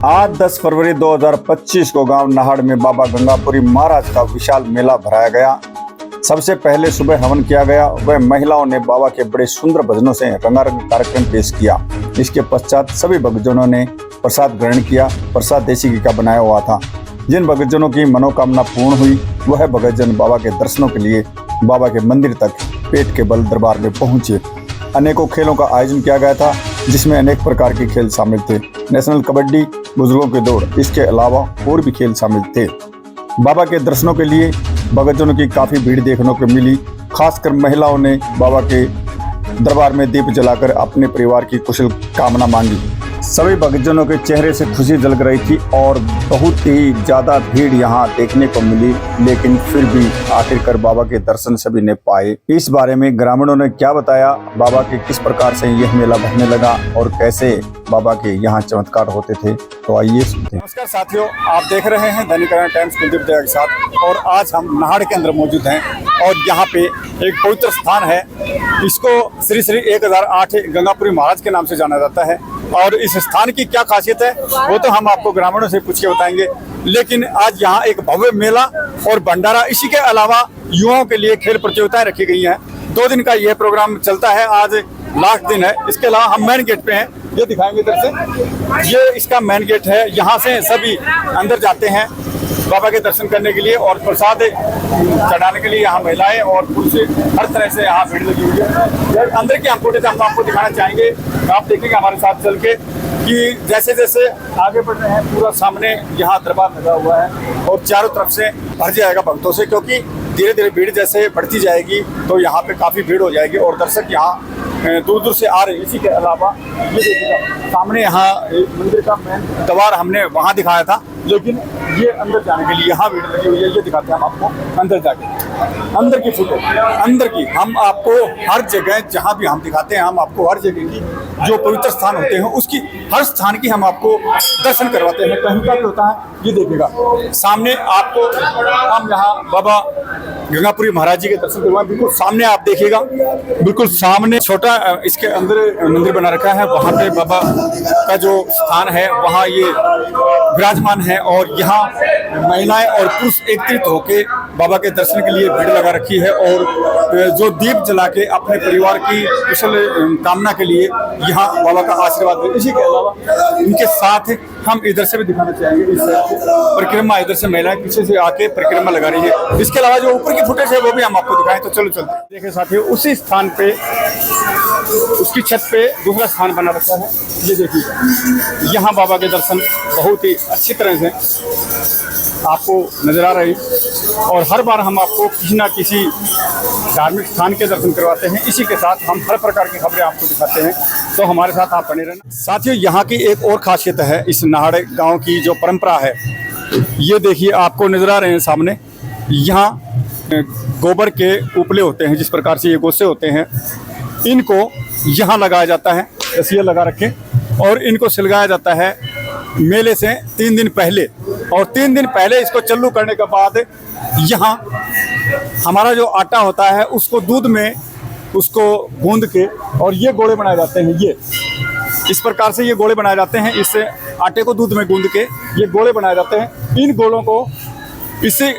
आज 10 फरवरी 2025 को गांव नाहड़ में बाबा गंगापुरी महाराज का विशाल मेला भराया गया। सबसे पहले सुबह हवन किया गया। वह महिलाओं ने बाबा के बड़े सुंदर भजनों से रंगारंग कार्यक्रम पेश किया। इसके पश्चात सभी भक्तजनों ने प्रसाद ग्रहण किया। प्रसाद देसी घी का बनाया हुआ था। जिन भक्तजनों की मनोकामना पूर्ण हुई वह भक्तजन बाबा के दर्शनों के लिए बाबा के मंदिर तक पेट के बल दरबार में पहुंचे। अनेकों खेलों का आयोजन किया गया था, जिसमें अनेक प्रकार के खेल शामिल थे। नेशनल कबड्डी, बुजुर्गों की दौड़, इसके अलावा और भी खेल शामिल थे। बाबा के दर्शनों के लिए भक्तजनों की काफी भीड़ देखने को मिली। खासकर महिलाओं ने बाबा के दरबार में दीप जलाकर अपने परिवार की कुशल कामना मांगी। सभी भक्तजनों के चेहरे से खुशी झलक रही थी और बहुत ही ज्यादा भीड़ यहाँ देखने को मिली, लेकिन फिर भी आखिरकार बाबा के दर्शन सभी ने पाए। इस बारे में ग्रामीणों ने क्या बताया, बाबा के किस प्रकार से यह मेला भरने लगा और कैसे बाबा के यहाँ चमत्कार होते थे, तो आइए सुनते हैं। नमस्कार साथियों, आप देख रहे हैं दैनिक टाइम्स कुलदीप दया के साथ, और आज हम नाहड़ के अंदर मौजूद हैं और यहाँ पे एक पवित्र स्थान है। इसको श्री श्री 1008 गंगापुरी महाराज के नाम से जाना जाता है। और इस स्थान की क्या खासियत है वो तो हम आपको ग्रामीणों से पूछ के बताएंगे। लेकिन आज यहाँ एक भव्य मेला और भंडारा, इसी के अलावा युवाओं के लिए खेल प्रतियोगिताएं रखी गई हैं। 2 दिन का यह प्रोग्राम चलता है, आज लास्ट दिन है। इसके अलावा हम मेन गेट पे हैं, ये दिखाएंगे इधर से। ये इसका मेन गेट है, यहाँ से सभी अंदर जाते हैं बाबा के दर्शन करने के लिए और प्रसाद चढ़ाने के लिए। यहाँ महिलाएं और पुरुष हर तरह से यहाँ भीड़ लगी हुई है। अंदर की हम फुटेज हम आपको दिखाना चाहेंगे। आप देखेंगे हमारे साथ चल के कि जैसे जैसे आगे बढ़ रहे हैं, पूरा सामने यहाँ दरबार लगा हुआ है और चारों तरफ से भर जाएगा भक्तों से, क्योंकि धीरे धीरे भीड़ जैसे बढ़ती जाएगी तो यहाँ पे काफ़ी भीड़ हो जाएगी और दर्शक यहाँ दूर दूर से आ रहे हैं। इसी के अलावा ये देखिएगा सामने यहाँ मंदिर का मेन द्वार हमने वहाँ दिखाया था, लेकिन ये अंदर जाने के लिए यहाँ भीड़ लगी हुई है। ये दिखाते हैं हम आपको अंदर जाके, अंदर की फुटेज, अंदर की हम आपको हर जगह जहाँ भी हम दिखाते हैं, हम आपको हर जगह की जो पवित्र स्थान होते हैं उसकी हर स्थान की हम आपको दर्शन करवाते हैं। कहीं का भी होता है, ये देखिएगा सामने आपको हम यहाँ बाबा गंगापुरी महाराज जी के दर्शन करवाएं। बिल्कुल सामने आप देखिएगा, बिल्कुल सामने छोटा इसके अंदर मंदिर बना रखा है। वहाँ पे बाबा का जो स्थान है वहाँ ये विराजमान है और यहाँ महिलाएं और पुरुष एकत्रित होकर बाबा के दर्शन के लिए भीड़ लगा रखी है और जो दीप जला के अपने परिवार की कुशल कामना के लिए यहाँ बाबा का आशीर्वाद है। इसी के अलावा इनके साथ हम इधर से भी दिखाना चाहेंगे। इस परिक्रमा, इधर से महिलाएं पीछे से आके परिक्रमा लगा रही है। इसके अलावा जो ऊपर की फुटेज है वो भी हम आपको दिखाएं, तो चलो चलते हैं। देखिए साथियों, उसी स्थान पे उसकी छत पे दूसरा स्थान बना रखा है। ये देखिए यहाँ बाबा के दर्शन बहुत ही अच्छी तरह से आपको नजर आ रही है और हर बार हम आपको किसी ना किसी धार्मिक स्थान के दर्शन करवाते हैं। इसी के साथ हम हर प्रकार की खबरें आपको दिखाते हैं, तो हमारे साथ आप बने रहना। साथियों, यहाँ की एक और खासियत है इस नाहड़ गांव की जो परंपरा है। ये देखिए आपको नजर आ रहे हैं सामने, यहाँ गोबर के उपले होते हैं, जिस प्रकार से ये गोसे होते हैं, इनको यहाँ लगाया जाता है। रसिया लगा रखे और इनको सिलगाया जाता है मेले से 3 दिन पहले। और 3 दिन पहले इसको चालू करने के बाद यहाँ हमारा जो आटा होता है उसको दूध में उसको गूंद के और ये गोले बनाए जाते हैं। ये इस प्रकार से ये गोले बनाए जाते हैं। इससे आटे को दूध में गूंद के ये गोले बनाए जाते हैं। इन गोलों को इसे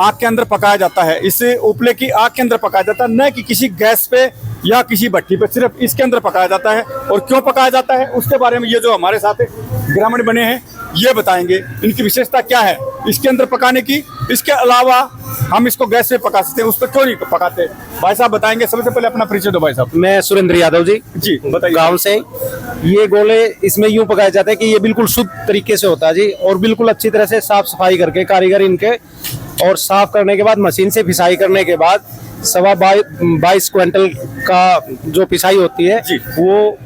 आग के अंदर पकाया जाता है। इसे उपले की आग के अंदर पकाया जाता है, न कि किसी गैस पे या किसी भट्टी पे, सिर्फ इसके अंदर पकाया जाता है। और क्यों पकाया जाता है उसके बारे में ये जो हमारे साथ ग्रामीण बने हैं ये बताएंगे, इनकी विशेषता क्या है इसके अंदर पकाने की। इसके अलावा हम इसको गैस से पका सकते हैं, उस पर क्यों नहीं पकाते, भाई साहब बताएंगे। सबसे पहले अपना परिचय दो भाई साहब। मैं सुरेंद्र यादव जी बताइए। गांव से। ये गोले इसमें यूं पकाए जाते हैं कि ये बिल्कुल शुद्ध तरीके से होता है जी, और बिल्कुल अच्छी तरह से साफ सफाई करके कारीगर इनके, और साफ करने के बाद मशीन से पिसाई करने के बाद 22 क्विंटल का जो पिसाई होती है वो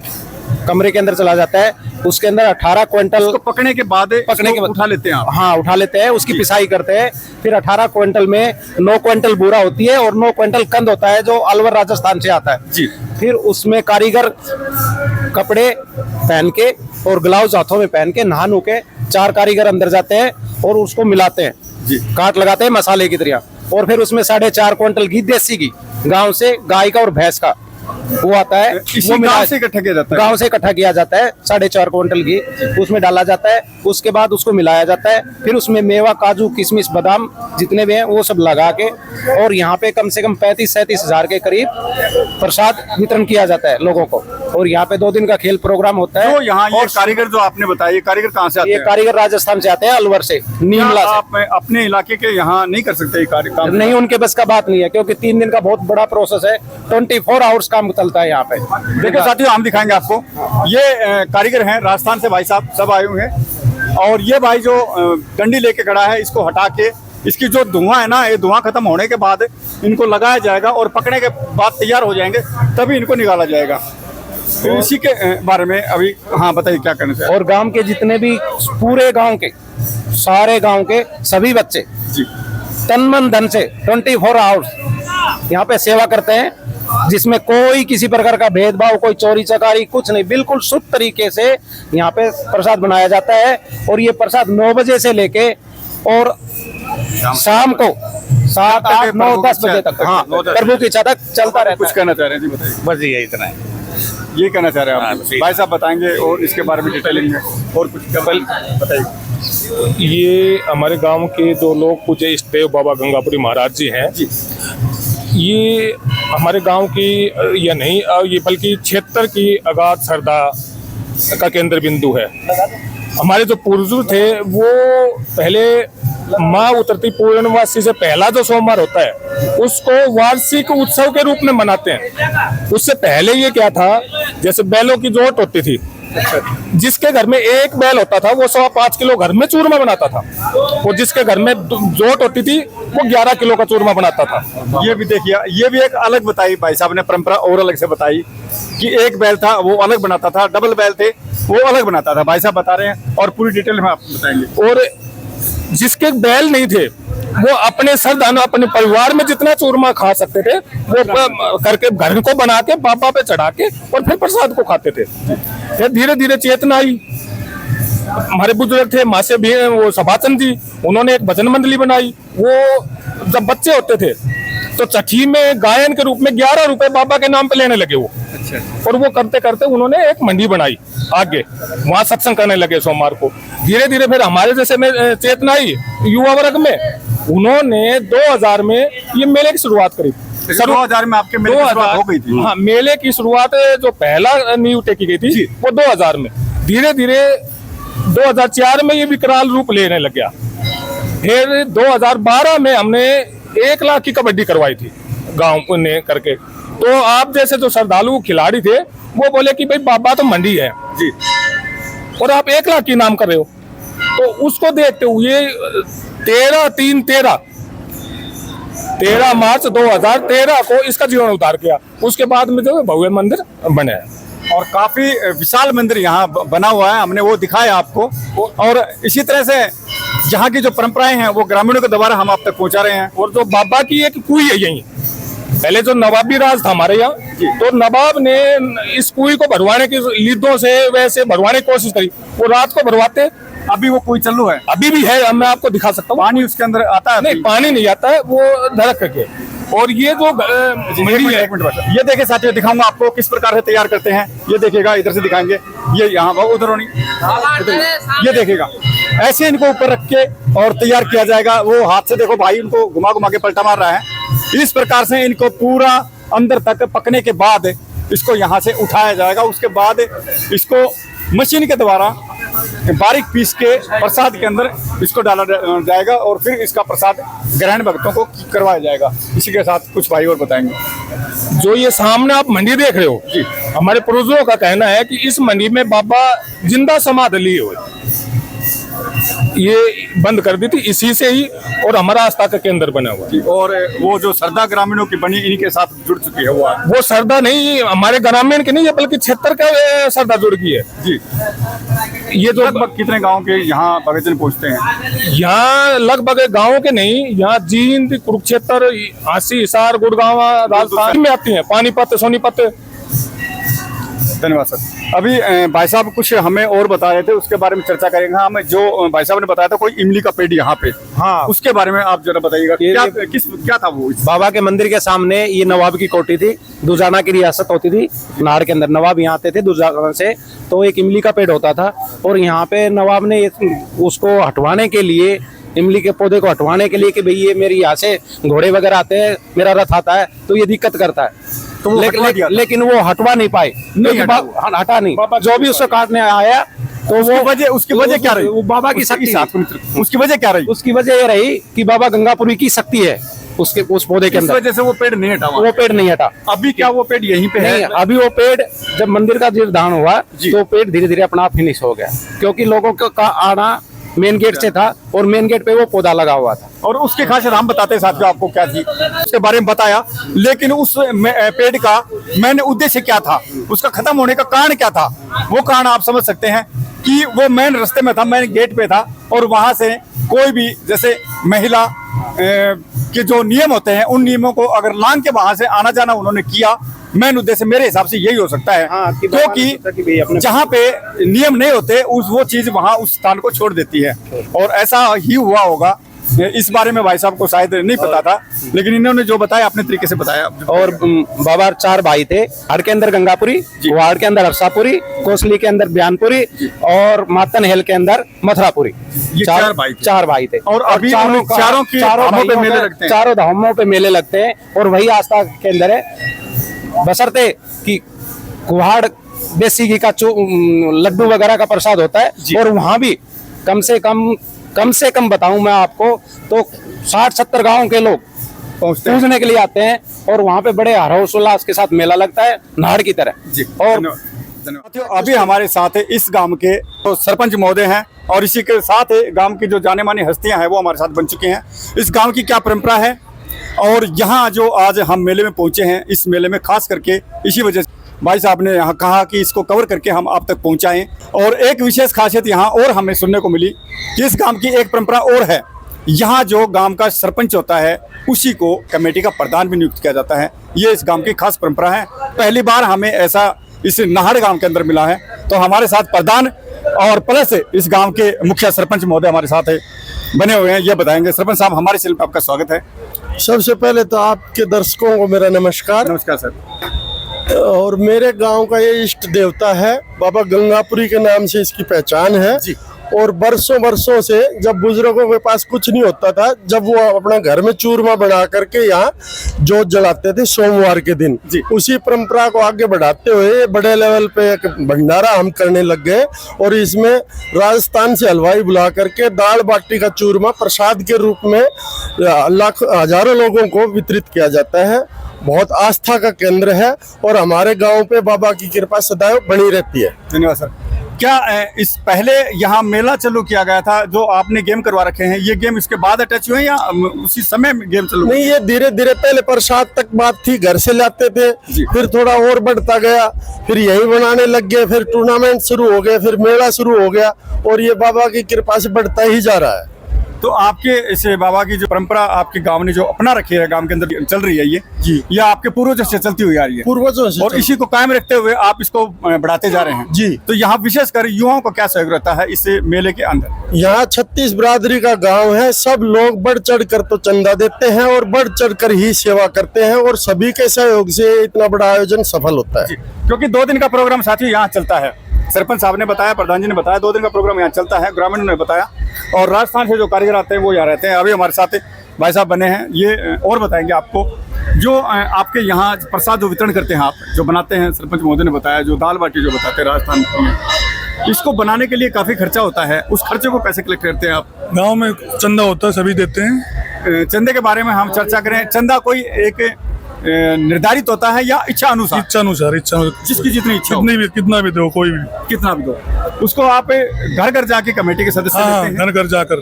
कमरे के अंदर चला जाता है। उसके अंदर 18 क्विंटल पकने के बाद उठा लेते हैं आप? हाँ, उठा लेते हैं, उसकी पिसाई करते हैं। फिर 18 क्विंटल में 9 क्विंटल बूरा होती है और 9 क्विंटल कंद होता है जो अलवर राजस्थान से आता है जी। फिर उसमें कारीगर कपड़े पहन के और ग्लव्स हाथों में पहन के नहा नु के 4 कारीगर अंदर जाते हैं और उसको मिलाते हैं जी, काट लगाते हैं मसाले की तरह। और फिर उसमें 4.5 क्विंटल घी, देसी घी गांव से, गाय का और भैंस का, वो आता है, इसी वो मिला गांव से इकट्ठा किया जाता है। गांव से इकट्ठा किया जाता है, 4.5 क्विंटल घी उसमें डाला जाता है। उसके बाद उसको मिलाया जाता है, फिर उसमें मेवा, काजू, किशमिश, बादाम जितने भी हैं वो सब लगा के, और यहाँ पे कम से कम 35-37 हजार के करीब प्रसाद वितरण किया जाता है लोगों को। और यहाँ पे 2 दिन का खेल प्रोग्राम होता है। तो यहाँ ये और कारीगर जो आपने बताया, ये कारीगर कहाँ से आते ये हैं? कारीगर राजस्थान से आते हैं, अलवर से, क्या नीमला से। आप अपने इलाके के यहाँ नहीं कर सकते ये कार्य काम? नहीं, उनके बस का बात नहीं है, क्योंकि 3 दिन का बहुत बड़ा प्रोसेस है, 24 आवर्स काम चलता है यहाँ पे। देखो साथियों, हम दिखाएंगे आपको। ये कारीगर हैं राजस्थान से, भाई साहब सब आए हुए हैं। और ये भाई जो डंडी लेके खड़ा है, इसको हटा के इसकी जो धुआं है ना, ये धुआं खत्म होने के बाद इनको लगाया जाएगा और पकने के बाद तैयार हो जाएंगे, तभी इनको निकाला जाएगा। तो इसी के बारे में अभी, हाँ बताइए क्या करना चाहिए। और गांव के जितने भी, पूरे गांव के, सारे गांव के सभी बच्चे जी, तन मन धन से 24 आवर्स यहाँ पे सेवा करते हैं, जिसमें कोई किसी प्रकार का भेदभाव, कोई चोरी चकारी कुछ नहीं, बिल्कुल शुद्ध तरीके से यहाँ पे प्रसाद बनाया जाता है। और ये प्रसाद 9 बजे से लेके और शाम को 7, 8, 9, 10 बजे तक, हाँ, प्रभु की इच्छा तक चलता रहता कुछ है। कहना चाह रहे हैं जी, बताइए। बस ये इतना है। ये कहना चाह रहे हैं आप? हाँ, भाई साहब बताएंगे और इसके बारे में डिटेलिंग में और कुछ बताइए। ये हमारे गांव के जो लोग पूज्य इष्ट देव बाबा गंगापुरी महाराज जी हैं, ये हमारे गांव की या नहीं, ये बल्कि क्षेत्र की अगाध श्रद्धा का केंद्र बिंदु है। हमारे जो पूर्वज थे वो पहले माँ उतरती पूर्णमासी से पहला जो सोमवार होता है उसको वार्षिक उत्सव के रूप में मनाते हैं। उससे पहले ये क्या था, जैसे बैलों की जोत होती थी, जिसके घर में एक बैल होता था वो 5.25 किलो घर में चूरमा बनाता था, और जिसके घर में जोत होती थी वो 11 किलो का चूरमा बनाता था। ये भी देखिए, ये भी एक अलग बताई भाई साहब ने परंपरा, और अलग से बताई कि एक बैल था वो अलग बनाता था, डबल बैल थे वो अलग बनाता था। भाई साहब बता रहे हैं और पूरी डिटेल में आप बताएंगे। और जिसके बैल नहीं थे वो अपने सरदान, अपने परिवार में जितना चूरमा खा सकते थे वो करके घर को बना के बाबा पे चढ़ा के और फिर प्रसाद को खाते थे। फिर धीरे धीरे चेतना आई। हमारे बुजुर्ग थे मासे भी, वो सभाचंद जी, उन्होंने एक भजन मंडली बनाई। वो जब बच्चे होते थे तो चठी में गायन के रूप में 11 रुपए बाबा के नाम पे लेने लगे वो। और वो करते करते उन्होंने एक मंडी बनाई आगे, वहां सत्संग करने लगे सोमवार को। धीरे धीरे फिर हमारे जैसे में चेतना आई युवा वर्ग में, उन्होंने 2000 में ये मेले की शुरुआत करी। 2000 में आपके मेले की शुरुआत हो गई थी? हाँ, मेले की शुरुआत जो पहला नींव टेकी गई थी वो 2000 में। धीरे धीरे 2004 में ये विकराल रूप लेने लग गया। फिर 2012 में हमने 1 लाख की कबड्डी करवाई थी गांव ने करके। तो आप जैसे जो श्रद्धालु खिलाड़ी थे वो बोले कि भाई बाबा तो मंडी है जी, और आप 1 लाख की नाम कर रहे हो। तो उसको देखते हुए 13 मार्च 2013 को इसका जीवन उतार किया। उसके बाद में जो भव्य मंदिर बने हैं और काफी विशाल मंदिर यहाँ बना हुआ है, हमने वो दिखाया आपको। और इसी तरह से जहाँ की जो परंपराएं हैं वो ग्रामीणों के द्वारा हम आप तक पहुँचा रहे हैं। और जो बाबा की एक कुई है यही, पहले जो नवाबी राज था हमारे यहाँ, तो नवाब ने इस कुई को भरवाने की लीदों से वैसे भरवाने की कोशिश करी। वो रात को भरवाते, अभी वो कोई चालू है? अभी भी है, मैं आपको दिखा सकता हूँ। पानी उसके अंदर आता है? नहीं, पानी नहीं आता है, वो धड़क करके। और ये जो मंडी है, एक मिनट बस, ये देखिए साथियों, दिखाऊंगा आपको किस प्रकार से तैयार करते हैं। ये देखिएगा, इधर से दिखाएंगे, ये यहाँ उधर नहीं, ये देखिएगा, ऐसे इनको ऊपर रख के और तैयार किया जाएगा। वो हाथ से देखो भाई उनको घुमा घुमा के पलटा मार रहा है। इस प्रकार से इनको पूरा अंदर तक पकने के बाद इसको यहाँ से उठाया जाएगा। उसके बाद इसको मशीन के द्वारा बारीक पीस के प्रसाद के अंदर इसको डाला जाएगा और फिर इसका प्रसाद ग्रहण भक्तों को करवाया जाएगा। इसी के साथ कुछ भाई और बताएंगे। जो ये सामने आप मंडी देख रहे हो जी, हमारे पूर्वजों का कहना है कि इस मंडी में बाबा जिंदा समाधि लिए हुए, ये बंद कर दी थी इसी से ही, और हमारा आस्था का केंद्र बना हुआ है। और वो जो श्रद्धा ग्रामीणों की बनी इन्हीं के साथ जुड़ चुकी है। वो श्रद्धा नहीं हमारे ग्रामीण की नहीं है, बल्कि क्षेत्र का श्रद्धा जुड़ गई है जी। ये जो लगभग कितने गांव के यहाँ भगतजन पहुँचते हैं? यहाँ लगभग गाँव के नहीं, यहाँ जींद, कुरुक्षेत्र, आसी, हिसार, गुड़गांव, राजस्थान में आती है, पानीपत, सोनीपत, धन्यवाद सर। अभी भाई साहब कुछ हमें और बता रहे थे, उसके बारे में चर्चा करेंगे। हमें जो भाई साहब ने बताया था कोई इमली का पेड़ यहाँ पे, हाँ, उसके बारे में आप जरा बताइएगा, क्या था वो? बाबा के मंदिर के सामने ये नवाब की कोठी थी, दुजाना की रियासत होती थी नाड़ के अंदर, नवाब यहाँ आते थे दुजाना से, तो एक इमली का पेड़ होता था और यहाँ पे नवाब ने उसको हटवाने के लिए, इमली के पौधे को हटवाने के लिए कि भाई ये मेरी यहाँ से घोड़े वगैरह आते हैं, मेरा रथ आता है तो ये दिक्कत करता है, तो लेकिन वो हटवा नहीं पाए, हटा नहीं, जो भी उसको काटने आया तो वो उसकी वजह क्या रही? वो बाबा की शक्ति, उसकी वजह क्या रही? उसकी वजह ये रही कि बाबा गंगापुरी की शक्ति है उसके उस पौधे के अंदर, इस वजह से वो पेड़ नहीं हटा। वो पेड़ नहीं हटा। अभी क्या वो पेड़ यहीं पे है? अभी वो पेड़ जब मंदिर का जीर्णोद्धार हुआ तो पेड़ धीरे धीरे अपना आप फिनिश हो गया, क्योंकि लोगों का आना मेन गेट से था और मेन गेट पे वो पौधा लगा हुआ था। और उसकी खासियत हम बताते हैं साथियों आपको क्या थी, उसके बारे में बताया, लेकिन उस पेड़ का मैंने उद्देश्य क्या था, उसका खत्म होने का कारण क्या था? वो कारण आप समझ सकते हैं कि वो मेन रास्ते में था, मेन गेट पे था, और वहां से कोई भी जैसे महिला के जो नियम होते हैं उन नियमों को अगर लांग के वहां से आना जाना उन्होंने किया, मेन उद्देश्य मेरे हिसाब से यही हो सकता है। क्योंकि जहाँ पे नियम नहीं होते वो चीज वहां उस स्थान को छोड़ देती है, और ऐसा ही हुआ होगा। इस बारे में भाई साहब को शायद नहीं पता था, लेकिन इन्होंने जो बताया अपने तरीके से बताया। और बाबा 4 भाई थे, हड़ के अंदर गंगापुरी, वाड़ के अंदर हर्षापुरी, कोसली के अंदर बयानपुरी और मातन हेल के अंदर मथुरापुरी। ये 4 भाई थे। और अभी चारों धामों पे मेले लगते हैं, और वही आस्था के अंदर है, बशर्ते कि कुहाड़ देसी घी का लड्डू वगैरह का प्रसाद होता है, और वहां भी कम से कम बताऊं मैं आपको तो 60-70 गांव के लोग पूजने के लिए आते हैं, और वहां पे बड़े हर्षोल्लास के साथ मेला लगता है नाड़ की तरह। और अभी हमारे साथ है इस गांव के तो सरपंच महोदय हैं, और इसी के साथ गांव की जो जाने मानी हस्तियां हैं वो हमारे साथ बन चुके हैं। इस गांव की क्या परंपरा है, और यहाँ जो आज हम मेले में पहुंचे हैं, इस मेले में खास करके इसी वजह से भाई साहब ने यहाँ कहा कि इसको कवर करके हम आप तक पहुंचाएं। और एक विशेष खासियत यहाँ और हमें सुनने को मिली कि इस गांव की एक परंपरा और है, यहाँ जो गांव का सरपंच होता है उसी को कमेटी का प्रधान भी नियुक्त किया जाता है। ये इस गांव की खास परंपरा है, पहली बार हमें ऐसा इस नाहड़ गांव के अंदर मिला है। तो हमारे साथ प्रधान और प्लस इस गांव के मुखिया सरपंच महोदय हमारे साथ बने हुए हैं, ये बताएंगे। सरपंच साहब, हमारे चैनल पर आपका स्वागत है। सबसे पहले तो आपके दर्शकों को मेरा नमस्कार। नमस्कार सर। और मेरे गांव का ये इष्ट देवता है, बाबा गंगापुरी के नाम से इसकी पहचान है जी। और बरसों से जब बुजुर्गों के पास कुछ नहीं होता था, जब वो अपना घर में चूरमा बना करके यहाँ जोत जलाते थे सोमवार के दिन, उसी परंपरा को आगे बढ़ाते हुए बड़े लेवल पे एक भंडारा हम करने लग गए। और इसमें राजस्थान से हलवाई बुला करके दाल बाटी का चूरमा प्रसाद के रूप में हजारों लोगों को वितरित किया जाता है। बहुत आस्था का केंद्र है, और हमारे गांव पे बाबा की कृपा सदैव बनी रहती है। धन्यवाद सर। क्या इस पहले यहाँ मेला चालू किया गया था, जो आपने गेम करवा रखे हैं, ये गेम इसके बाद अटैच हुए या उसी समय गेम चालू? नहीं, ये धीरे धीरे, पहले प्रसाद तक बात थी, घर से लाते थे, फिर थोड़ा और बढ़ता गया, फिर यही बनाने लग गए, फिर टूर्नामेंट शुरू हो गए, फिर मेला शुरू हो गया, और ये बाबा की कृपा से बढ़ता ही जा रहा है। तो आपके इसे बाबा की जो परंपरा आपके गांव ने जो अपना रखी है, गांव के अंदर चल रही है ये जी, ये आपके पूर्वजों से चलती हुई आ रही है, पूर्वजों से, और इसी को कायम रखते हुए आप इसको बढ़ाते जा रहे हैं जी। तो यहाँ विशेषकर युवाओं का क्या सहयोग रहता है इस मेले के अंदर? यहाँ 36 बिरादरी का गांव है, सब लोग बढ़ चढ़ कर तो चंदा देते हैं और बढ़ चढ़ कर ही सेवा करते हैं, और सभी के सहयोग से इतना बड़ा आयोजन सफल होता है। क्योंकि 2 दिन का प्रोग्राम साथियों यहाँ चलता है, सरपंच साहब ने बताया, प्रधान जी ने बताया, 2 दिन का प्रोग्राम यहाँ चलता है, ग्रामीणों ने बताया, और राजस्थान से जो कारीगर आते हैं वो यहाँ रहते हैं। अभी हमारे साथ भाई साहब बने हैं, ये और बताएंगे आपको जो आपके यहाँ प्रसाद जो वितरण करते हैं, आप जो बनाते हैं, सरपंच महोदय ने बताया, जो दाल बाटी जो बताते हैं राजस्थान में, इसको बनाने के लिए काफी खर्चा होता है, उस खर्चे को कैसे कलेक्ट करते हैं आप? गांव में चंदा होता है, सभी देते हैं। चंदे के बारे में हम चर्चा करें। चंदा कोई एक निर्धारित होता है या इच्छा अनुसार? इच्छा अनुसार जिसकी जितनी इच्छा, कितना भी दो, कोई भी कितना भी दो, उसको आप घर घर जाके कमेटी के सदस्य देते हैं? घर घर जाकर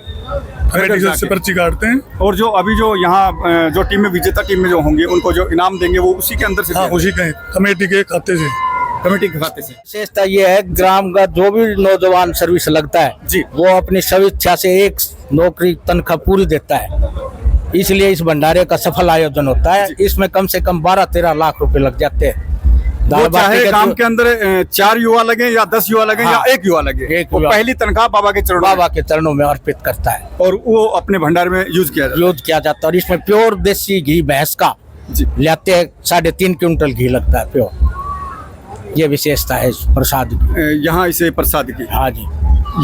कमेटी से पर्ची काटते हैं। और जो अभी जो यहाँ जो टीम में विजेता टीम में जो होंगे उनको जो इनाम देंगे वो उसी के अंदर से? उसी के कमेटी के खाते से। कमेटी के खाते से। विशेषता ये है, ग्राम का जो भी नौजवान सर्विस लगता है जी, वो अपनी स्वेच्छा से एक नौकरी तनख्वाह पूरी देता है, इसलिए इस भंडारे का सफल आयोजन होता है। इसमें कम से कम 12-13 लाख रुपए लग जाते हैं। दाल वो चाहे बाटी का काम जो- के अंदर 4 युवा लगे या 10 युवा लगे हाँ, या 1 युवा लगे, एक वो युवा। पहली तनख्वाह बाबा के चरणों बाबा के चरणों में अर्पित करता है, में, और वो अपने भंडार में यूज किया जाता यूज किया जाता है। और इसमें प्योर देसी घी भैंस का है जी। लाते हैं, 3.5 क्विंटल घी लगता है प्योर। ये विशेषता है इस प्रसाद की। यहाँ इसे प्रसाद की, हाँ जी,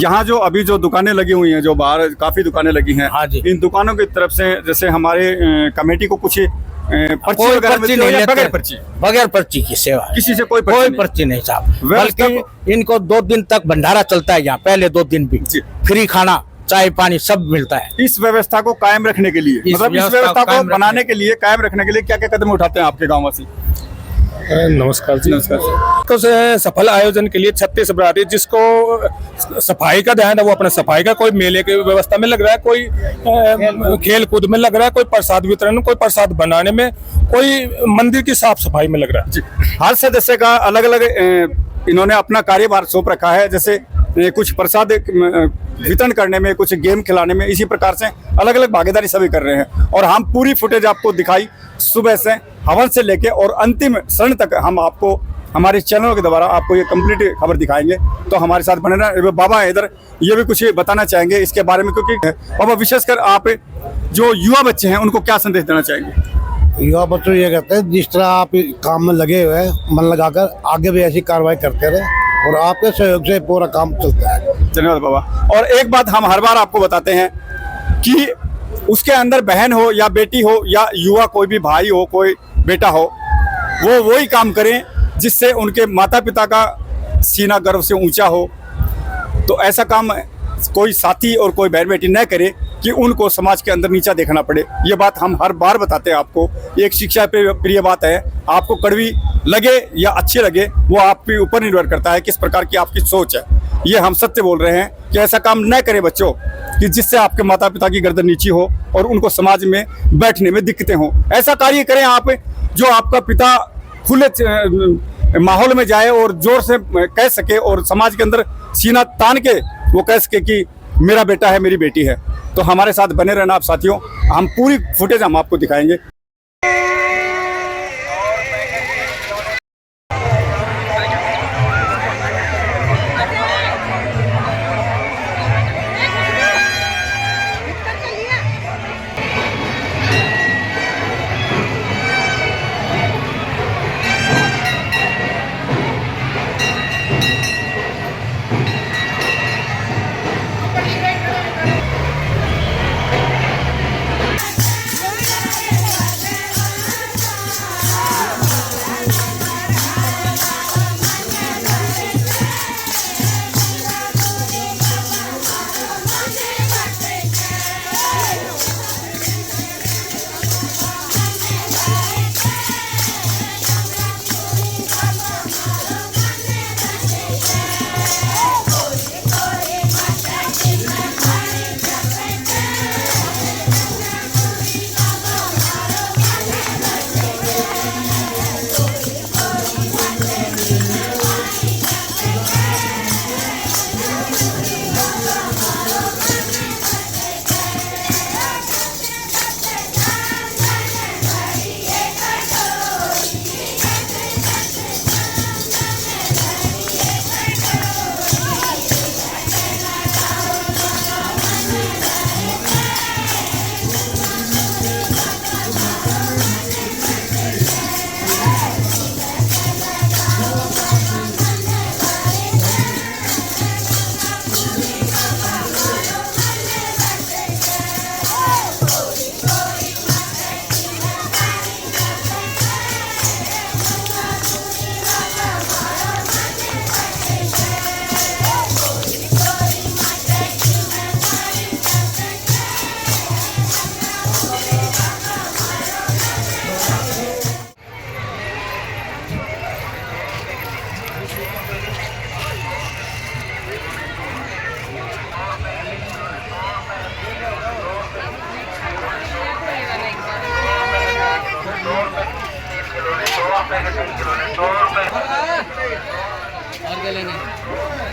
यहाँ जो अभी जो दुकानें लगी हुई हैं, जो बाहर काफी दुकानें लगी हैं, हाँ जी। इन दुकानों की तरफ से जैसे हमारे कमेटी को कुछ पर्ची कोई वगैरह पर्ची मिलती नहीं है या लेते, बगैर पर्ची, बगैर पर्ची की सेवा है। किसी से कोई कोई पर्ची पर्ची नहीं साहब, व्यवस्था बल्कि इनको 2 दिन तक भंडारा चलता है यहाँ, पहले 2 दिन भी जी। फ्री खाना चाय पानी सब मिलता है। नहीं। इस व्यवस्था को कायम रखने के लिए, इस मतलब इस व्यवस्था व्यवस्था को को कायम बनाने के लिए, कायम रखने के लिए क्या क्या कदम उठाते हैं आपके गाँव वासी? नमस्कार जी। नमस्कार। तो सफल आयोजन के लिए 36 बराती, जिसको सफाई का ध्यान है वो अपने सफाई का, कोई मेले की व्यवस्था में लग रहा है, कोई खेल कूद में लग रहा है, कोई प्रसाद वितरण, कोई प्रसाद बनाने में, कोई मंदिर की साफ सफाई में लग रहा है। जी, हर सदस्य का अलग अलग इन्होंने अपना कार्यभार सौंप रखा है। जैसे कुछ प्रसाद वितरण करने में, कुछ गेम खिलाने में, इसी प्रकार से अलग अलग भागीदारी सभी कर रहे हैं। और हम पूरी फुटेज आपको दिखाई, सुबह से हवन से लेके और अंतिम क्षण तक हम आपको हमारे चैनलों के द्वारा आपको ये कंप्लीट खबर दिखाएंगे। तो हमारे साथ बने रहना। बाबा इधर ये भी कुछ बताना चाहेंगे इसके बारे में, क्योंकि बाबा विशेषकर आप जो युवा बच्चे हैं उनको क्या संदेश देना चाहेंगे? युवा बच्चों ये कहते हैं, जिस तरह आप काम में लगे हुए हैं, मन लगाकर आगे भी ऐसी कार्रवाई करते रहे और आपके सहयोग से पूरा काम चलता है। धन्यवाद बाबा। और एक बात हम हर बार आपको बताते हैं कि उसके अंदर बहन हो या बेटी हो या युवा, कोई भी भाई हो, कोई बेटा हो, वो वही काम करें जिससे उनके माता पिता का सीना गर्व से ऊंचा हो। तो ऐसा काम कोई साथी और कोई बहन बेटी न करे कि उनको समाज के अंदर नीचा देखना पड़े। ये बात हम हर बार बताते हैं आपको। एक शिक्षा प्रिय बात है, आपको कड़वी लगे या अच्छी लगे वो आपके ऊपर निर्भर करता है किस प्रकार की आपकी सोच है। ये हम सत्य बोल रहे हैं कि ऐसा काम न करें बच्चों कि जिससे आपके माता पिता की गर्दन नीची हो और उनको समाज में बैठने में दिक्कतें हों। ऐसा कार्य करें आप जो आपका पिता खुले माहौल में जाए और जोर से कह सके और समाज के अंदर सीना तान के वो कह सके कि मेरा बेटा है, मेरी बेटी है। तो हमारे साथ बने रहना आप साथियों, हम पूरी फुटेज हम आपको दिखाएंगे।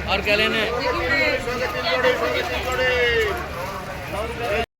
और क्या लेने